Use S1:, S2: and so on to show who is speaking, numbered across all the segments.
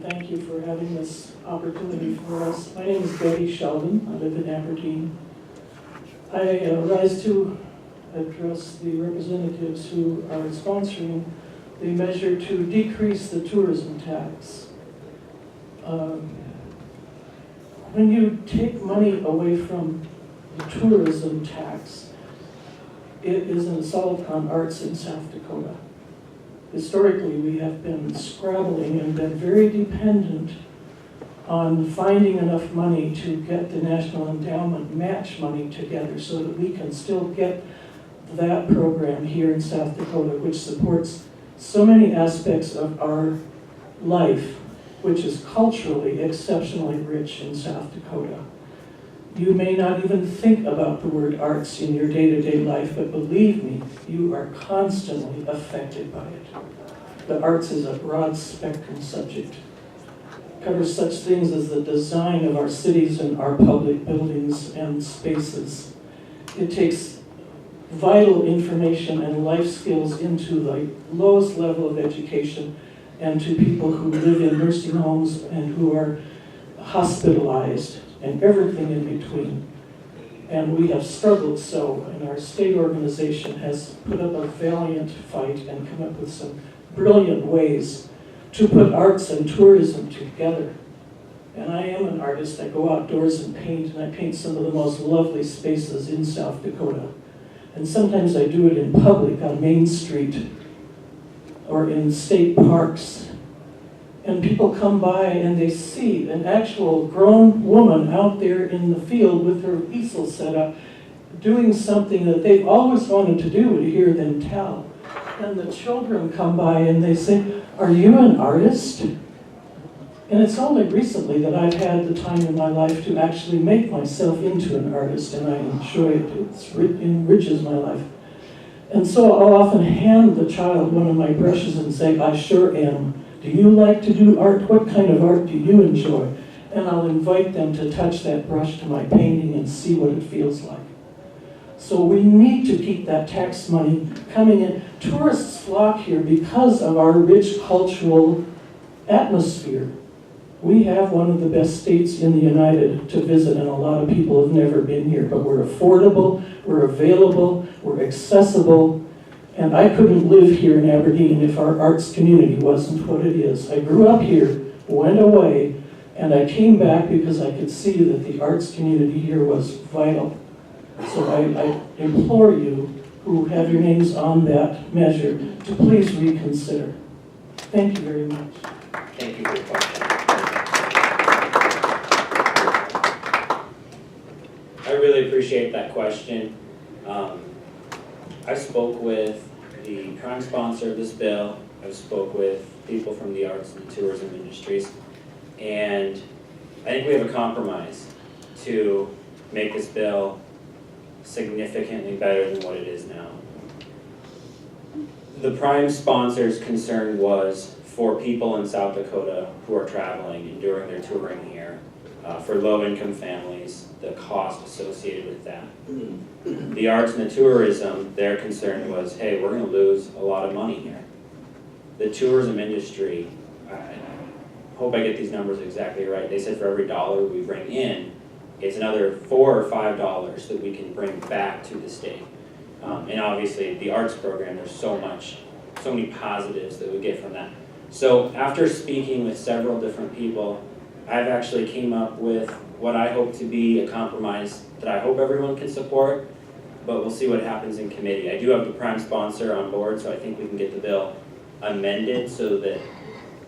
S1: Thank you for having this opportunity for us. My name is Betty Sheldon. I live in Aberdeen. I rise to address the representatives who are sponsoring the measure to decrease the tourism tax. When you take money away from the tourism tax, it is an assault on arts in South Dakota. Historically, we have been scrabbling and been very dependent on finding enough money to get the National Endowment match money together so that we can still get that program here in South Dakota, which supports so many aspects of our life, which is culturally exceptionally rich in South Dakota. You may not even think about the word arts in your day-to-day life, but believe me, you are constantly affected by it. The arts is a broad spectrum subject. It covers such things as the design of our cities and our public buildings and spaces. It takes vital information and life skills into the lowest level of education and to people who live in nursing homes and who are hospitalized, and everything in between. And we have struggled so, and our state organization has put up a valiant fight and come up with some brilliant ways to put arts and tourism together. And I am an artist. I go outdoors and paint, and I paint some of the most lovely spaces in South Dakota. And sometimes I do it in public on Main Street or in state parks. And people come by and they see an actual grown woman out there in the field with her easel set up, doing something that they've always wanted to do, to hear them tell. And the children come by and they say, "Are you an artist?" And it's only recently that I've had the time in my life to actually make myself into an artist, and I enjoy it. It enriches my life. And so I'll often hand the child one of my brushes and say, "I sure am. Do you like to do art? What kind of art do you enjoy?" And I'll invite them to touch that brush to my painting and see what it feels like. So we need to keep that tax money coming in. Tourists flock here because of our rich cultural atmosphere. We have one of the best states in the United to visit, and a lot of people have never been here, but we're affordable, we're available, we're accessible. And I couldn't live here in Aberdeen if our arts community wasn't what it is. I grew up here, went away, and I came back because I could see that the arts community here was vital. So I implore you who have your names on that measure to please reconsider. Thank you very much.
S2: Thank you for your question. I really appreciate that question. I spoke with the prime sponsor of this bill. I spoke with people from the arts and tourism industries, and I think we have a compromise to make this bill significantly better than what it is now. The prime sponsor's concern was for people in South Dakota who are traveling and during their touring here, for low-income families, the cost associated with that. The arts and the tourism, their concern was, hey, we're going to lose a lot of money here. The tourism industry, I hope I get these numbers exactly right, they said for every dollar we bring in, it's another $4 or $5 that we can bring back to the state. And obviously the arts program, there's so many positives that we get from that. So after speaking with several different people, I've actually came up with what I hope to be a compromise that I hope everyone can support, but we'll see what happens in committee. I do have the prime sponsor on board, so I think we can get the bill amended so that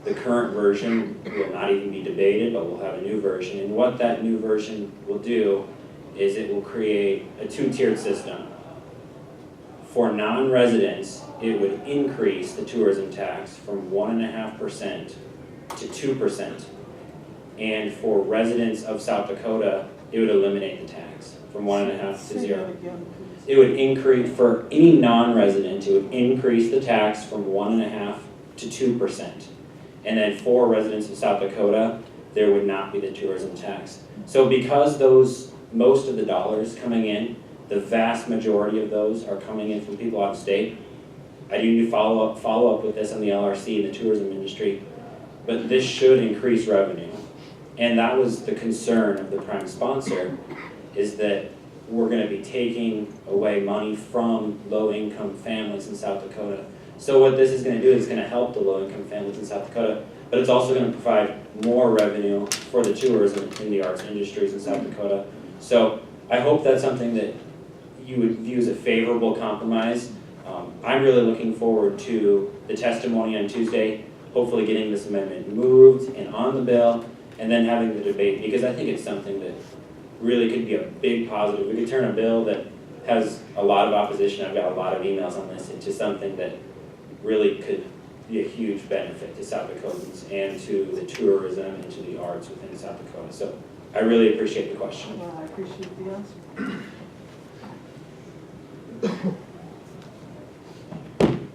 S2: the current version will not even be debated, but we'll have a new version. And what that new version will do is it will create a two-tiered system. For non-residents, it would increase the tourism tax from 1.5% to 2%. And for residents of South Dakota, it would eliminate the tax from 1.5 to 0. It would increase, for any non-resident, it would increase the tax from 1.5 to 2%. And then for residents of South Dakota, there would not be the tourism tax. So because most of the dollars coming in, the vast majority of those are coming in from people out of state, I do need to follow up with this on the LRC and the tourism industry. but this should increase revenue. And that was the concern of the prime sponsor, is that we're gonna be taking away money from low-income families in South Dakota. So what this is gonna do is gonna help the low-income families in South Dakota, but it's also gonna provide more revenue for the tourism in the arts industries in South Dakota. So I hope that's something that you would view as a favorable compromise. I'm really looking forward to the testimony on Tuesday, hopefully getting this amendment moved and on the bill, and then having the debate, because I think it's something that really could be a big positive. We could turn a bill that has a lot of opposition, I've got a lot of emails on this, into something that really could be a huge benefit to South Dakotans and to the tourism and to the arts within South Dakota. So I really appreciate the question.
S3: Well, I appreciate the answer.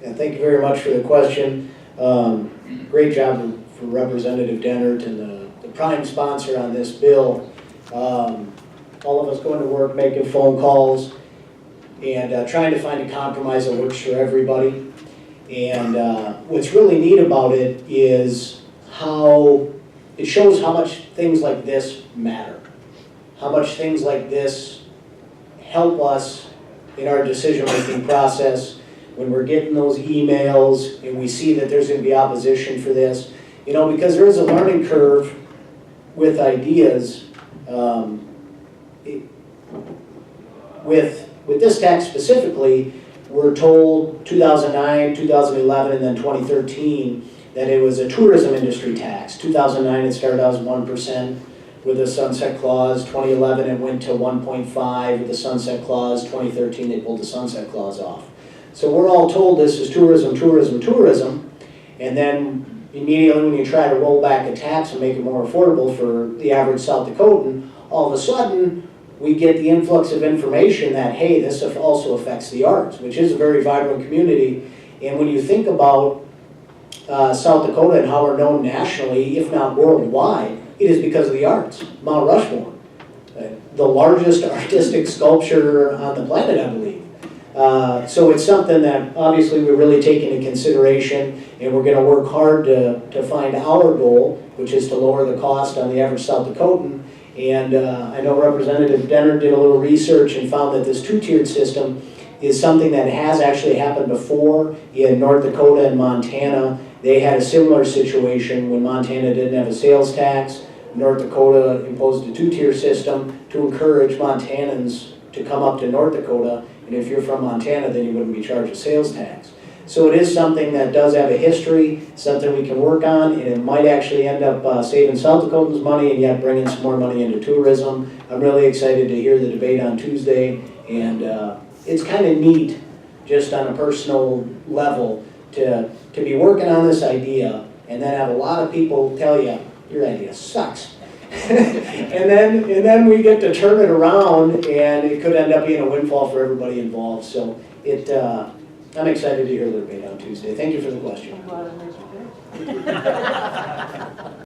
S4: And thank you very much for the question. Great job for Representative Dennert and the prime sponsor on this bill. All of us going to work, making phone calls, and trying to find a compromise that works for everybody. And what's really neat about it is how it shows how much things like this matter. How much things like this help us in our decision-making process. When we're getting those emails and we see that there's going to be opposition for this, you know, because there is a learning curve with ideas. With this tax specifically, we're told 2009, 2011, and then 2013 that it was a tourism industry tax. 2009 it started out as 1% with a sunset clause. 2011 it went to 1.5 with a sunset clause. 2013 they pulled the sunset clause off. So we're all told this is tourism, tourism, tourism, and then immediately when you try to roll back a tax and make it more affordable for the average South Dakotan, all of a sudden we get the influx of information that, hey, this also affects the arts, which is a very vibrant community. And when you think about South Dakota and how we're known nationally, if not worldwide, it is because of the arts. Mount Rushmore, the largest artistic sculpture on the planet, I believe. So it's something that obviously we're really taking into consideration, and we're going to work hard to find our goal, which is to lower the cost on the average South Dakotan. And I know Representative Dennert did a little research and found that this two-tiered system is something that has actually happened before in North Dakota and Montana. They had a similar situation when Montana didn't have a sales tax. North Dakota imposed a two-tier system to encourage Montanans to come up to North Dakota, and if you're from Montana, then you wouldn't be charged a sales tax. So it is something that does have a history, something we can work on, and it might actually end up saving South Dakotans money and yet bringing some more money into tourism. I'm really excited to hear the debate on Tuesday, and it's kind of neat, just on a personal level, to be working on this idea and then have a lot of people tell you, your idea sucks. and then we get to turn it around, and it could end up being a windfall for everybody involved. So I'm excited to hear the debate on Tuesday. Thank you for the question.
S3: I'm glad I made your day.